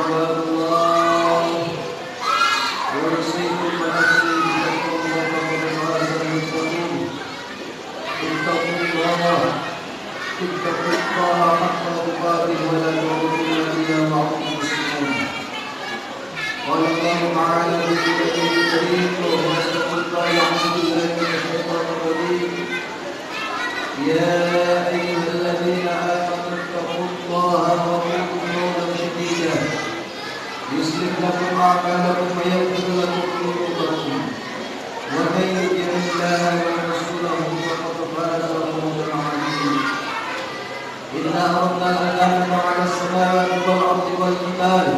عباد الله أوصيكم ونفسي بتقوى الله فقد فاز المتقون اتقوا الله حق تقاته ولا تموتن إلا وأنتم مسلمون قال الله تعالى في كتابه الكريم وأصدق القائل أعوذ بالله من الشيطان الرجيم يا أيها الذين آمنوا اتقوا الله وقولوا قولا سديدا يصلح لكم أعمالكم ويغفر لكم ذنوبكم ومن يطع الله ورسوله فقد فاز فوزا عظيما إنا أردنا الأمانة على السماوات والأرض والجبال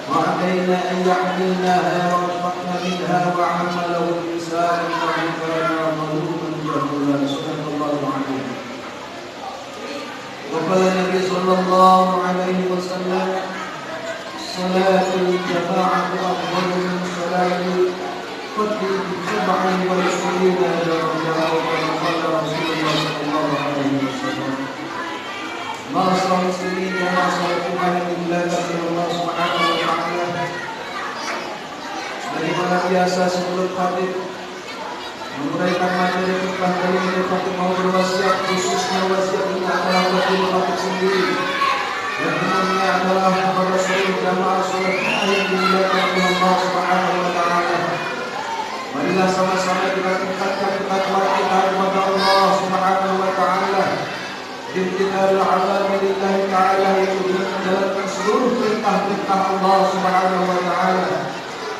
وأبينا أن يحملناها وأشفقن منها وحمله الإنسان إنه كان ظلوما جهولا صدق الله العظيم وقال النبي صلى الله عليه وسلم صلاة الجماعة أفضل من صلاة الفرد ب27 درجة وكما قال رسول الله صلى الله عليه وسلم معاشر المسلمين ومعاشر الأمة بالله kepada Allah Subhanahu wa taala. Bagaimana biasa sebelum khatib menguraikan materi khutbah kali ini, khatib mau berwasiat, khususnya wasiat ini adalah bagi khatib sendiri dan umumnya adalah kepada seluruh jamaah salat yang dimuliakan oleh Allah Subhanahu wa taala. Marilah sama-sama kita tingkatkan ketakwaan kita kepada Allah Subhanahu wa taala. Imtithalul awamir lillahi ta'ala, yaitu dengan menjalankan seluruh perintah-perintah Allah Subhanahu wa taala.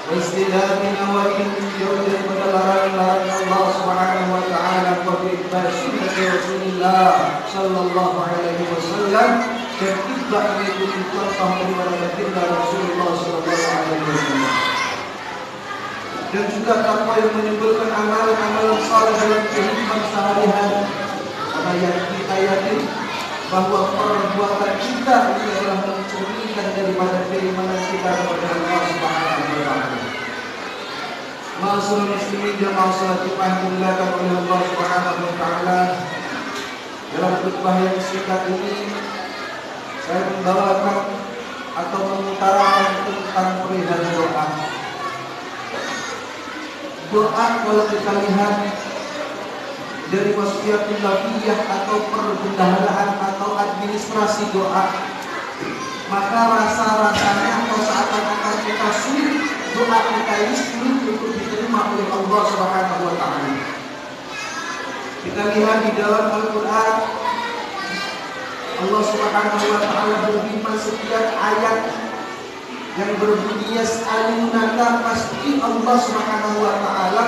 Wa istidami nawahin menjauh daripada larangan-larangan Allah Subhanahu wa taala, wa ittiba' sunnati Rasulillah sallallahu alaihi wasallam, dan tidak mengikuti contoh daripada baginda Rasulullah sallallahu alaihi wasallam. Dan juga takwa yang menimbulkan amalan-amalan saleh dalam kehidupan sehari-hari. Karena yang kita yakin bahwa perbuatan kita ini adalah mencerminkan daripada keimanan kita kepada Allah Subhanahu wa taala. Ma'asyiral muslimin jamaah salat Jumat dimuliakan oleh Allah Subhanahu wa taala. Dalam khutbah yang singkat ini saya membawakan atau mengutarakan tentang perihal doa. Doa kalau kita lihat dari wasiatul nabiyah atau perbendaharaan atau administrasi doa, maka rasa-rasanya atau seakan-akan kita sulit, doa kita ini sulit untuk diterima oleh Allah Subhanahu wa taala. Kita lihat di dalam Al-Qur'an, Allah Subhanahu wa taala berfirman setiap ayat yang berbunyi yas'alunaka, pasti Allah Subhanahu wa taala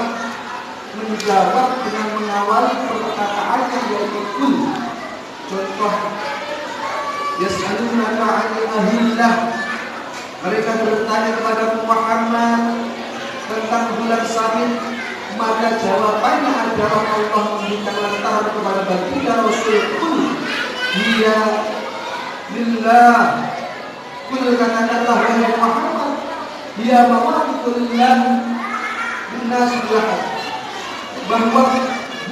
menjawab dengan mengawali perkataan yang yaitu kul. Contoh, yas'alunaka 'anil ahillah, mereka bertanya kepada Muhammad tentang bulan sabit, maka jawabannya adalah Allah memberikan lantaran kepada baginda Rasul, kul hiya lillah, kul katakanlah wahai Muhammad, hiya mawaqitul lillah linnas lahat, bahwa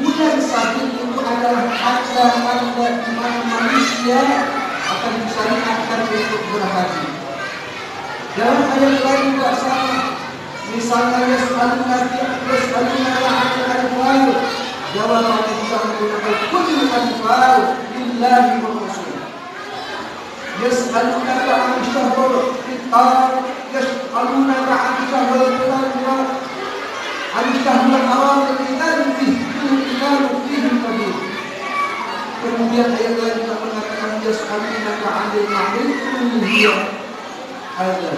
bulan sabit itu adalah tanda-tanda di mana manusia akan disyariatkan untuk berhaji. Dalam ayat lain juga sama. Misalnya yas'alunaka 'anil anfal, jawabannya juga menggunakan kullu anfal lillahi wa rasul. Yas'alunaka 'anil syahril qital, yas'alunaka 'anil syahril qital, al-syahrul haram kemudian ayat lain juga mengatakan yas'alunaka 'anil mahid qul hiya hadza.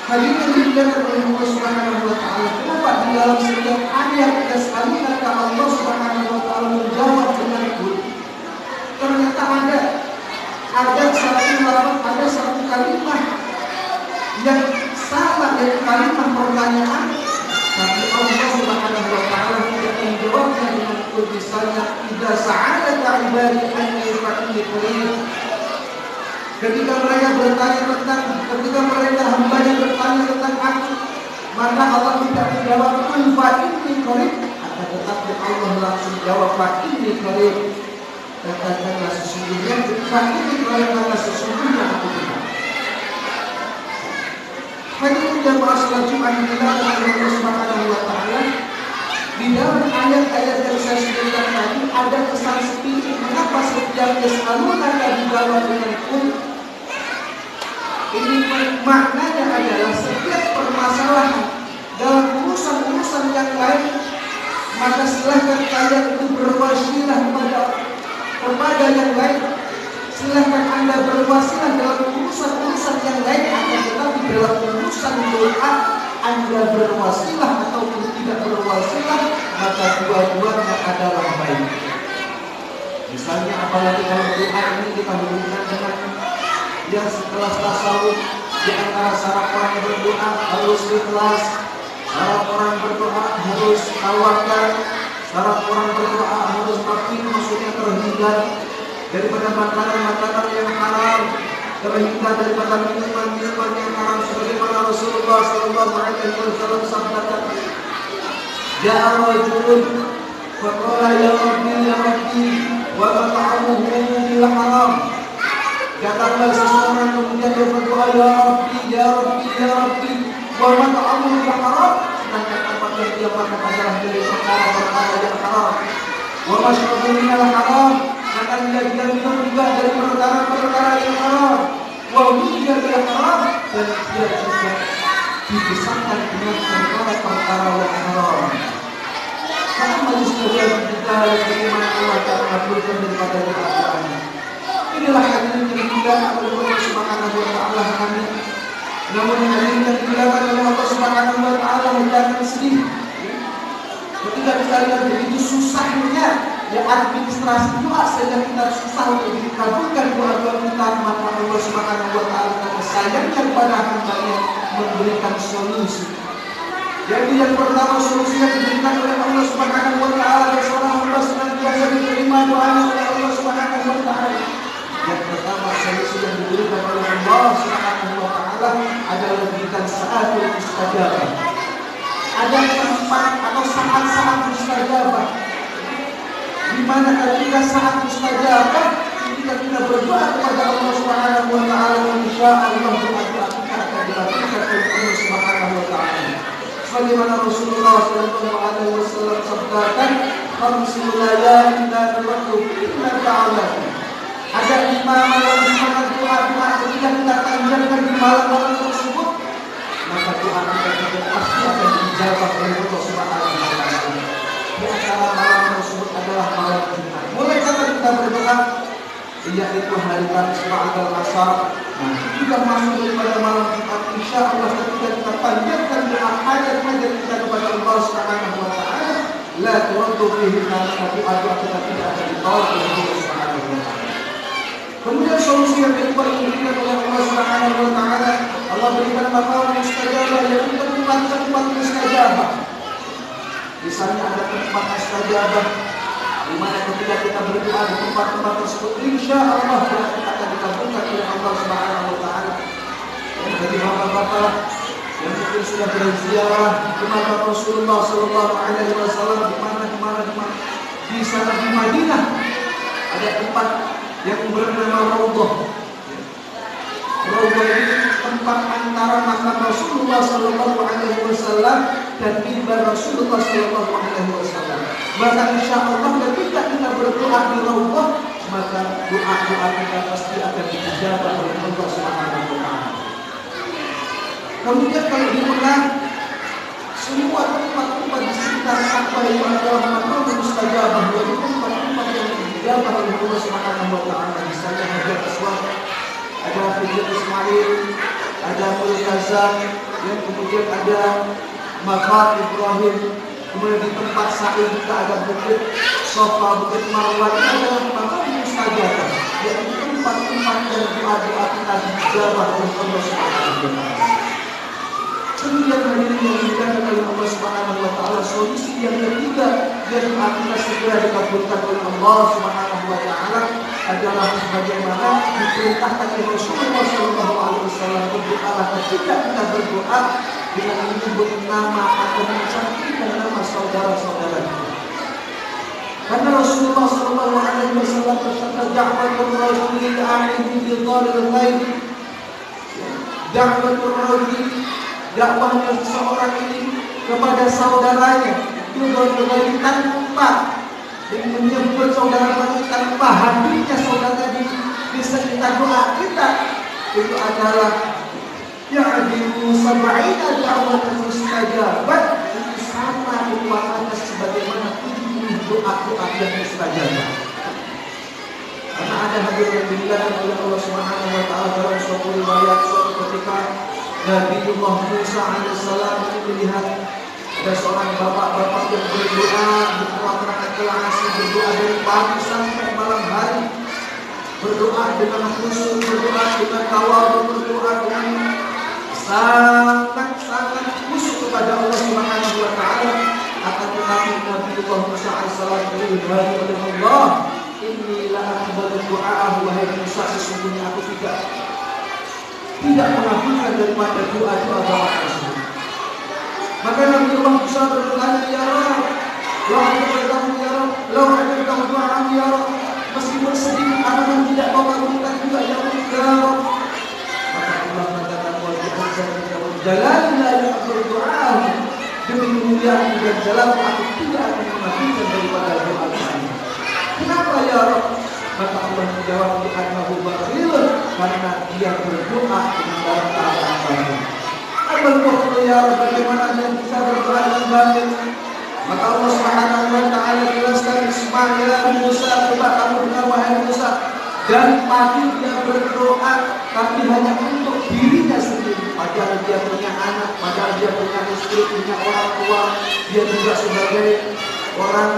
Hadirin dimuliakan oleh Allah Subhanahu wa taala, kenapa di dalam setiap ayat yas'alunaka Allah Subhanahu wa taala menjawab dengan qul? Ternyata ada satu lafaz, ada satu kalimat yang sama dari kalimat pertanyaan, tapi Allah Subhanahu wa taala tidak menjawabnya dengan misalnya idza sa'alaka ibadi anni fa inni qarib. Ketika mereka hambanya bertanya tentang aku, maka Allah tidak menjawab fa inni qarib, akan tetapi Allah langsung jawab fa inni qarib. Katakanlah sesungguhnya fa inni qarib, maka sesungguhnya aku dekat. Hadirin jamaah salat Jumat dimuliakan oleh Allah Subhanahu wa taala. Di dalam ayat-ayat yang saya sebutkan tadi ada kesan spesifik mengapa setiap yas'aluna dijawab dengan kum. Ini maknanya adalah setiap permasalahan dalam urusan-urusan yang lain, maka silahkan kalian itu berwasilah kepada yang lain. Silahkan Anda berwasilah dalam urusan-urusan yang lain, akan tetapi dalam urusan doa Anda berwasilah ataupun tidak berwasilah, maka dua-duanya adalah baik. Misalnya apalagi kalau doa ini kita hubungkan dengan yang setelah tasawuf, di antara syarat orang berdoa harus ikhlas, syarat orang berdoa harus tawakal, syarat orang berdoa harus patuh, maksudnya terhindar daripada makanan-makanan yang haram, terhindar daripada minuman-minuman yang haram, sebagaimana Rasulullah sallallahu alaihi wasallam sabdakan, "Ya rajulun faqala ya rabbi wa mat'amuhu bil haram." Datanglah seseorang kemudian dia berdoa, "Ya Rabbi, wa mat'amuhu bil haram." Sedangkan apa yang dia makan adalah dari perkara-perkara yang haram. Wa mashrabuhu minal haram, akan dia minum juga dari perkara-perkara yang haram. Wa hujiya bil haram, dan dia juga dibesarkan dengan perkara-perkara yang haram. Karena manusia juga bagaimana Allah Ta'ala mengabulkan daripada doa-doanya. Inilah hadirin yang dimuliakan oleh Allah Subhanahu wa taala kami. Namun hadirin yang dimuliakan oleh Allah Subhanahu wa taala, jangan sedih. Ketika kita lihat begitu susahnya ya administrasi doa sehingga kita susah untuk dikabulkan doa-doa kita, maka Allah Subhanahu wa taala karena sayangnya kepada hamba-Nya memberikan solusi. Jadi yang pertama solusi yang diberikan oleh Allah Subhanahu wa taala agar seorang hamba senantiasa diterima doanya oleh Allah Subhanahu wa taala. Yang pertama solusi yang diberikan oleh Allah Subhanahu wa taala adalah memberikan sa'atul mustajabah. Ada tempat atau saat-saat mustajabah, di mana ketika saat mustajabah ketika kita berdoa kepada Allah Subhanahu wa taala, insyaallah doa-doa kita akan dikabulkan oleh Allah Subhanahu wa taala. Sebagaimana Rasulullah sallallahu alaihi wasallam sabdakan, "Khamsul layalin la turaddu illa ta'ala." Ada 5 malam di mana doa-doa ketika kita panjatkan di malam-malam tersebut, maka doa kita pasti akan dijawab oleh Allah Subhanahu wa taala. Di antara malam tersebut adalah malam Jumat. Mulai kapan kita berdoa? Yaitu hari Kamis ba'dal asar. Sudah masuk daripada malam Jumat, insyaallah ketika kita panjatkan doa hajat-hajat kita kepada Allah Subhanahu wa taala, la turaddu fihi, maka doa-doa kita tidak akan ditolak oleh Allah Subhanahu wa taala. Kemudian solusi yang kedua yang diberikan oleh Allah Subhanahu wa taala, Allah berikan maqam mustajabah, yaitu tempat-tempat mustajabah. Misalnya ada tempat mustajabah di mana ketika kita berdoa di tempat-tempat tersebut, insyaallah doa kita akan dikabulkan oleh Allah Subhanahu wa taala. Dan bagi bapak-bapak yang mungkin sudah berziarah ke makam Rasulullah sallallahu alaihi wasallam, di mana di sana di Madinah ada tempat yang bernama Raudhah. Raudhah ini tempat antara makam Rasulullah sallallahu alaihi wasallam dan mimbar Rasulullah sallallahu alaihi wasallam. Maka insyaallah ketika kita berdoa di Raudhah, maka doa-doa kita pasti akan dijawab oleh Allah Subhanahu wa taala. Kemudian kalau diulang semua tempat-tempat di sekitar Ka'bah itu adalah makam mustajabah, yaitu tempat-tempat yang dijawab oleh Allah Subhanahu wa taala. Misalnya Hajar Aswad, ada Hijr Ismail, ada Multazam, yang kemudian ada Maqam Ibrahim, kemudian di tempat Sa'i juga ada Bukit Safa, Bukit Marwah. Ini adalah makam mustajabah, yaitu tempat-tempat yang doa-doa kita dijawab oleh Allah Subhanahu wa taala. Kemudian hadirin yang dimuliakan oleh Allah Subhanahu wa taala, solusi yang ketiga yang doa kita segera dikabulkan oleh Allah Subhanahu wa taala adalah bagaimana diperintahkan oleh Rasulullah sallallahu alaihi wasallam berdoa ketika kita berdoa dengan menyebut nama atau mencantumkan nama saudara-saudara kita. Karena Rasulullah sallallahu alaihi wasallam bersabda, "Da'watul rajuli 'alaihi bi dhalil ghaib." Da'watul rajuli dakwahnya seseorang ini kepada saudaranya itu berbagi tanpa menyebut saudara tanpa hadirnya saudara di sekitar doa kita, itu adalah ya'dilu sab'ina da'watan mustajabat, itu sama kekuatannya sebagaimana 70 doa yang mustajabah. Karena ada hadis yang dibilang oleh Allah Subhanahu wa taala dalam suatu riwayat, suatu ketika Nabiullah Musa alaihissalam melihat ada seorang bapak-bapak yang berdoa, berdoa dari pagi sampai malam hari, berdoa dengan khusyuk, berdoa dengan tawadhu, berdoa dengan sangat khusyuk kepada Allah Subhanahu wa taala. Akan tetapi Nabiullah Musa alaihissalam berdoa oleh Allah, inni la aqbalu du'aahu, wahai Musa, sesungguhnya aku tidak mengabulkan daripada doa-doa bapak tersebut. Maka Nabiullah Musa bertanya, ya Rabb, lau ajabtahu ya Rabb, lau ajabtahu du'aahu ya Rabb, meskipun sedikit apakah tidak kau kabulkan juga ya Rabb? Maka Allah mengatakan, wa bi'azzati wa jalali la yaqbalu du'aahu, demi kemuliaan dan jalan aku tidak akan mengabulkan daripada doa-doa. Kenapa ya Rabb? Maka Allah menjawab, li'annahu bakhilun, karena dia berdoa dengan dalam keadaan bakhil. Amal kufur ya Rabb, bagaimana dia bisa berdoa dengan bakhil? Maka Allah Subhanahu wa taala jelaskan, Ismail Musa, coba kamu dengar wahai Musa, dari pagi dia berdoa tapi hanya untuk dirinya sendiri, padahal dia punya anak, padahal dia punya istri, punya orang tua, dia juga sebagai orang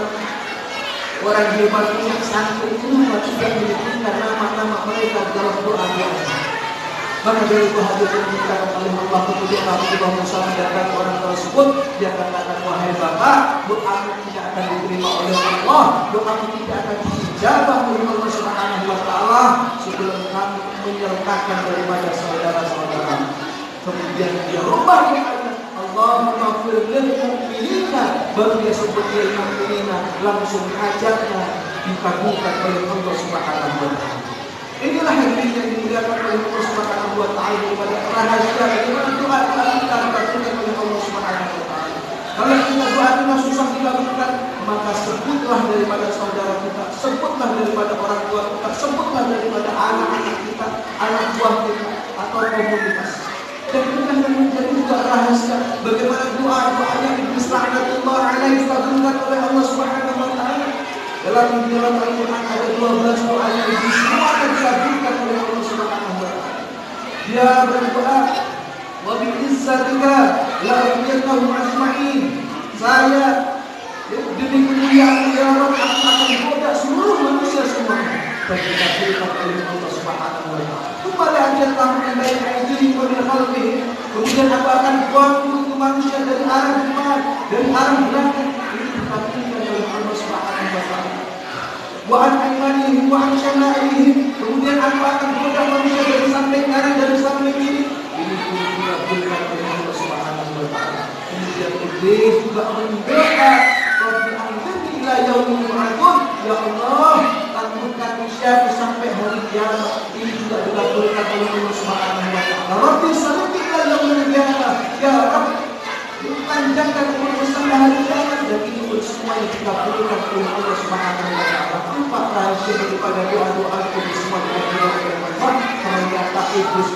hebat, punya santri, semua tidak menyebutkan nama-nama mereka dalam doa-doa. Maka dari itu hadis yang dikatakan oleh Allah, kemudian Nabiullah Musa mendatangi orang tersebut, dia katakan, wahai bapak, doamu tidak akan diterima oleh Allah, doamu tidak akan dijabah oleh Allah Subhanahu wa taala sebelum kamu menyertakan daripada saudara-saudara. Kemudian dia rubah doanya, Allahumma fir lil mu'minina, baru dia sebut lil mu'minina, langsung hajatnya dikabulkan oleh Allah Subhanahu wa taala. Inilah hadis yang dimuliakan oleh Allah Subhanahu wa taala daripada rahasia bagaimana doa kita dikabulkan oleh Allah Subhanahu wa taala. Kalau kita doa kita susah dikabulkan, maka sebutlah daripada saudara kita, sebutlah daripada orang tua kita, sebutlah daripada anak-anak kita, anak buah kita, atau komunitas. Dan inilah yang menjadi juga rahasia bagaimana doa-doanya Iblis laknatullah alaihi dikabulkan oleh Allah Subhanahu wa taala. Dalam Al-Quran ada 12 doa yang semua akan dikabulkan oleh Allah Subhanahu wa taala. Dia berdoa, wa bi'izzatika la ughwiyannahum ajma'in. Saya demi kemuliaan ya Rabb, aku akan menggoda seluruh manusia semuanya. Dan dikabulkan oleh Allah Subhanahu wa taala. Kepada ajallahu min baini aydihim wa min khalfihim. Kemudian aku akan buang itu manusia dari arah depan, dari arah belakang. Ini dikabulkan oleh Allah Subhanahu wa taala. Wa an aymanihim wa an syama'ilihim. Kemudian aku akan goda manusia dari samping kanan dan samping kiri. Ini pun dikabulkan oleh Allah Subhanahu wa taala. Kemudian Iblis juga mendoa, Rabbi anzirni ila yaumil yub'atsun. Ya Allah, tangguhkan usiaku sampai hari kiamat. Ini juga dikabulkan oleh Allah Subhanahu wa taala. Rabbi salibni ila yaumil qiyamah. Ya Rabb, panjangkan umur sampai hari kiamat. Dan ini pun semuanya dikabulkan oleh Allah Subhanahu wa taala. Empat rahasia daripada doa-doa itu semua dikabulkan oleh Allah. Ternyata Iblis